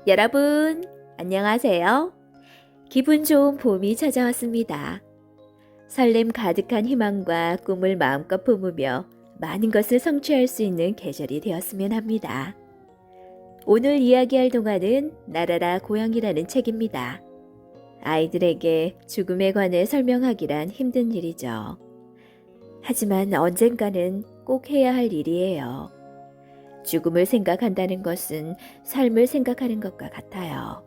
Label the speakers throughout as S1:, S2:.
S1: 여러분, 안녕하세요. 기분 좋은 봄이 찾아왔습니다. 설렘 가득한 희망과 꿈을 마음껏 품으며 많은 것을 성취할 수 있는 계절이 되었으면 합니다. 오늘 이야기할 동화는 나라라 고양이라는 책입니다. 아이들에게 죽음에 관해 설명하기란 힘든 일이죠. 하지만 언젠가는 꼭 해야 할 일이에요. 죽음을 생각한다는 것은 삶을 생각하는 것과 같아요.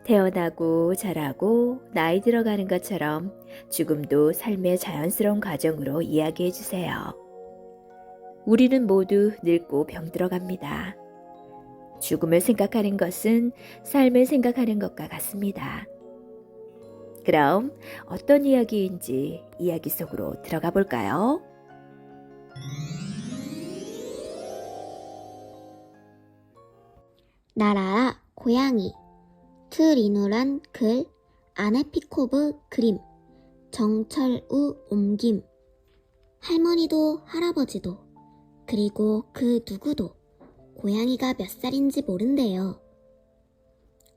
S1: 태어나고 자라고 나이 들어가는 것처럼 죽음도 삶의 자연스러운 과정으로 이야기해 주세요. 우리는 모두 늙고 병들어갑니다. 죽음을 생각하는 것은 삶을 생각하는 것과 같습니다. 그럼 어떤 이야기인지 이야기 속으로 들어가 볼까요?
S2: 나라라 고양이 트리누란 글 아네피코브 그림 정철우 옮김 할머니도 할아버지도 그리고 그 누구도 고양이가 몇 살인지 모른대요.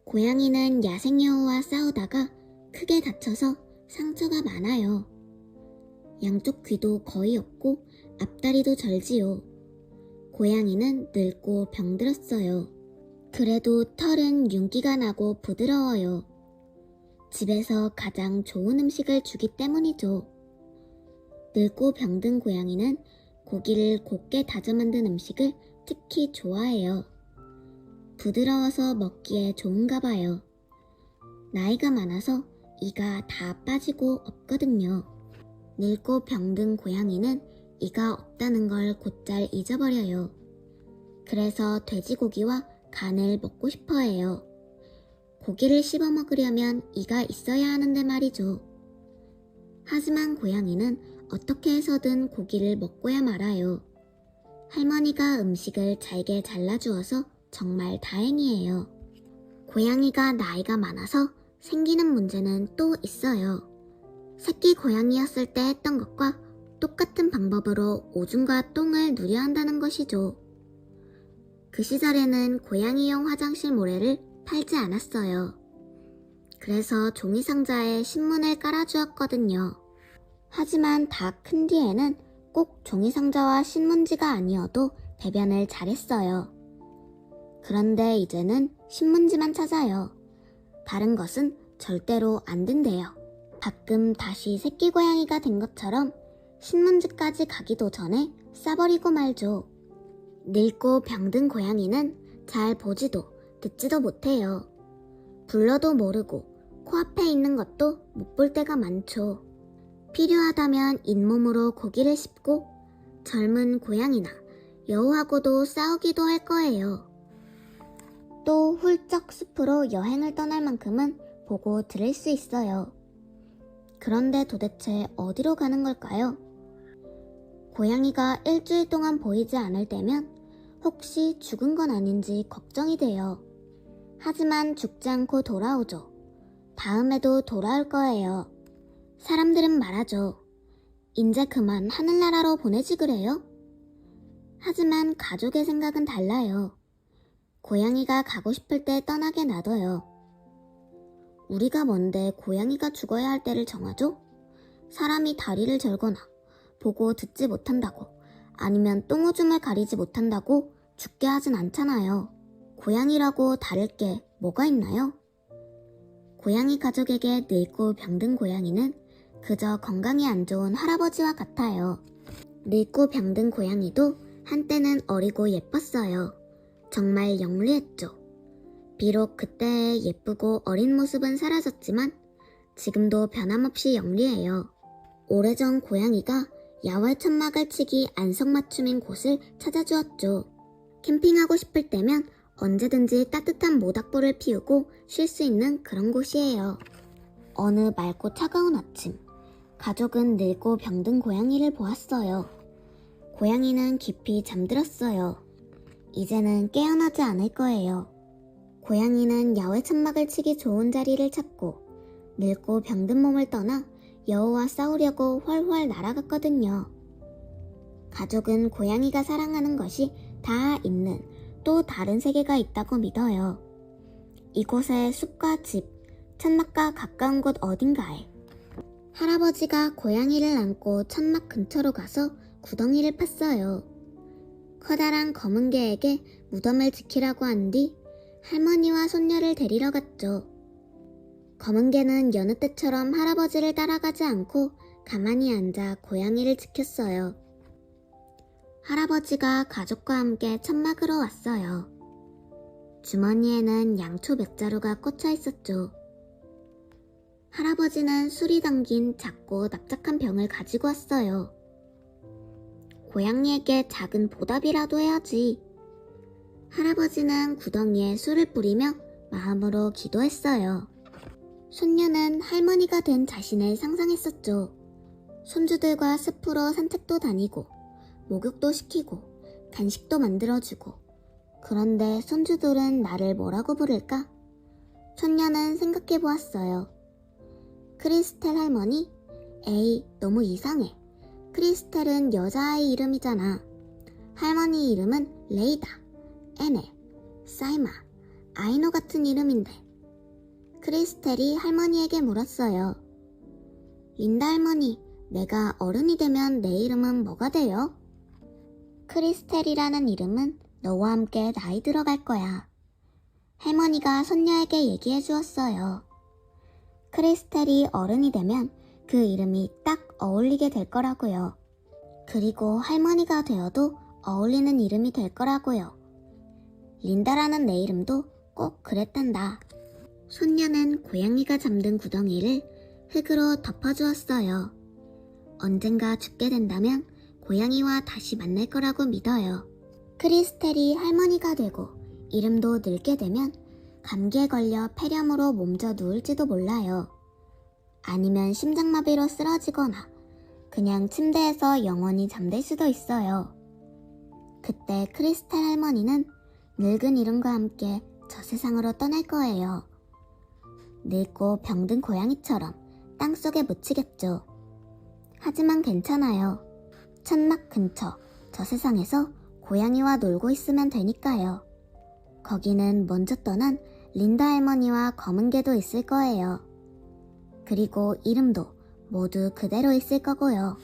S2: 고양이는 야생여우와 싸우다가 크게 다쳐서 상처가 많아요. 양쪽 귀도 거의 없고 앞다리도 절지요. 고양이는 늙고 병들었어요. 그래도 털은 윤기가 나고 부드러워요. 집에서 가장 좋은 음식을 주기 때문이죠. 늙고 병든 고양이는 고기를 곱게 다져 만든 음식을 특히 좋아해요. 부드러워서 먹기에 좋은가 봐요. 나이가 많아서 이가 다 빠지고 없거든요. 늙고 병든 고양이는 이가 없다는 걸 곧잘 잊어버려요. 그래서 돼지고기와 간을 먹고 싶어 해요. 고기를 씹어 먹으려면 이가 있어야 하는데 말이죠. 하지만 고양이는 어떻게 해서든 고기를 먹고야 말아요. 할머니가 음식을 잘게 잘라주어서 정말 다행이에요. 고양이가 나이가 많아서 생기는 문제는 또 있어요. 새끼 고양이였을 때 했던 것과 똑같은 방법으로 오줌과 똥을 누려 한다는 것이죠. 그 시절에는 고양이용 화장실 모래를 팔지 않았어요. 그래서 종이상자에 신문을 깔아주었거든요. 하지만 다 큰 뒤에는 꼭 종이상자와 신문지가 아니어도 배변을 잘했어요. 그런데 이제는 신문지만 찾아요. 다른 것은 절대로 안 된대요. 가끔 다시 새끼 고양이가 된 것처럼 신문지까지 가기도 전에 싸버리고 말죠. 늙고 병든 고양이는 잘 보지도 듣지도 못해요. 불러도 모르고 코앞에 있는 것도 못 볼 때가 많죠. 필요하다면 잇몸으로 고기를 씹고 젊은 고양이나 여우하고도 싸우기도 할 거예요. 또 훌쩍 숲으로 여행을 떠날 만큼은 보고 들을 수 있어요. 그런데 도대체 어디로 가는 걸까요? 고양이가 일주일 동안 보이지 않을 때면 혹시 죽은 건 아닌지 걱정이 돼요. 하지만 죽지 않고 돌아오죠. 다음에도 돌아올 거예요. 사람들은 말하죠. 이제 그만 하늘나라로 보내지 그래요? 하지만 가족의 생각은 달라요. 고양이가 가고 싶을 때 떠나게 놔둬요. 우리가 뭔데 고양이가 죽어야 할 때를 정하죠? 사람이 다리를 절거나 보고 듣지 못한다고 아니면 똥오줌을 가리지 못한다고 죽게 하진 않잖아요. 고양이라고 다를 게 뭐가 있나요? 고양이 가족에게 늙고 병든 고양이는 그저 건강이 안 좋은 할아버지와 같아요. 늙고 병든 고양이도 한때는 어리고 예뻤어요. 정말 영리했죠. 비록 그때의 예쁘고 어린 모습은 사라졌지만 지금도 변함없이 영리해요. 오래전 고양이가 야외 천막을 치기 안성맞춤인 곳을 찾아주었죠. 캠핑하고 싶을 때면 언제든지 따뜻한 모닥불을 피우고 쉴 수 있는 그런 곳이에요. 어느 맑고 차가운 아침, 가족은 늙고 병든 고양이를 보았어요. 고양이는 깊이 잠들었어요. 이제는 깨어나지 않을 거예요. 고양이는 야외 천막을 치기 좋은 자리를 찾고 늙고 병든 몸을 떠나 여우와 싸우려고 훨훨 날아갔거든요. 가족은 고양이가 사랑하는 것이 다 있는 또 다른 세계가 있다고 믿어요. 이곳의 숲과 집, 천막과 가까운 곳 어딘가에 할아버지가 고양이를 안고 천막 근처로 가서 구덩이를 팠어요. 커다란 검은 개에게 무덤을 지키라고 한 뒤 할머니와 손녀를 데리러 갔죠. 검은 개는 여느 때처럼 할아버지를 따라가지 않고 가만히 앉아 고양이를 지켰어요. 할아버지가 가족과 함께 천막으로 왔어요. 주머니에는 양초 몇 자루가 꽂혀 있었죠. 할아버지는 술이 담긴 작고 납작한 병을 가지고 왔어요. 고양이에게 작은 보답이라도 해야지. 할아버지는 구덩이에 술을 뿌리며 마음으로 기도했어요. 손녀는 할머니가 된 자신을 상상했었죠. 손주들과 숲으로 산책도 다니고 목욕도 시키고 간식도 만들어주고. 그런데 손주들은 나를 뭐라고 부를까? 손녀는 생각해보았어요. 크리스텔 할머니? 에이, 너무 이상해. 크리스텔은 여자아이 이름이잖아. 할머니 이름은 레이다, 에넬, 사이마, 아이노 같은 이름인데. 크리스텔이 할머니에게 물었어요. 린다 할머니, 내가 어른이 되면 내 이름은 뭐가 돼요? 크리스텔이라는 이름은 너와 함께 나이 들어갈 거야. 할머니가 손녀에게 얘기해 주었어요. 크리스텔이 어른이 되면 그 이름이 딱 어울리게 될 거라고요. 그리고 할머니가 되어도 어울리는 이름이 될 거라고요. 린다라는 내 이름도 꼭 그랬단다. 손녀는 고양이가 잠든 구덩이를 흙으로 덮어주었어요. 언젠가 죽게 된다면 고양이와 다시 만날 거라고 믿어요. 크리스텔이 할머니가 되고 이름도 늙게 되면 감기에 걸려 폐렴으로 몸져 누울지도 몰라요. 아니면 심장마비로 쓰러지거나 그냥 침대에서 영원히 잠들 수도 있어요. 그때 크리스텔 할머니는 늙은 이름과 함께 저 세상으로 떠날 거예요. 늙고 병든 고양이처럼 땅속에 묻히겠죠. 하지만 괜찮아요. 천막 근처 저 세상에서 고양이와 놀고 있으면 되니까요. 거기는 먼저 떠난 린다 할머니와 검은 개도 있을 거예요. 그리고 이름도 모두 그대로 있을 거고요.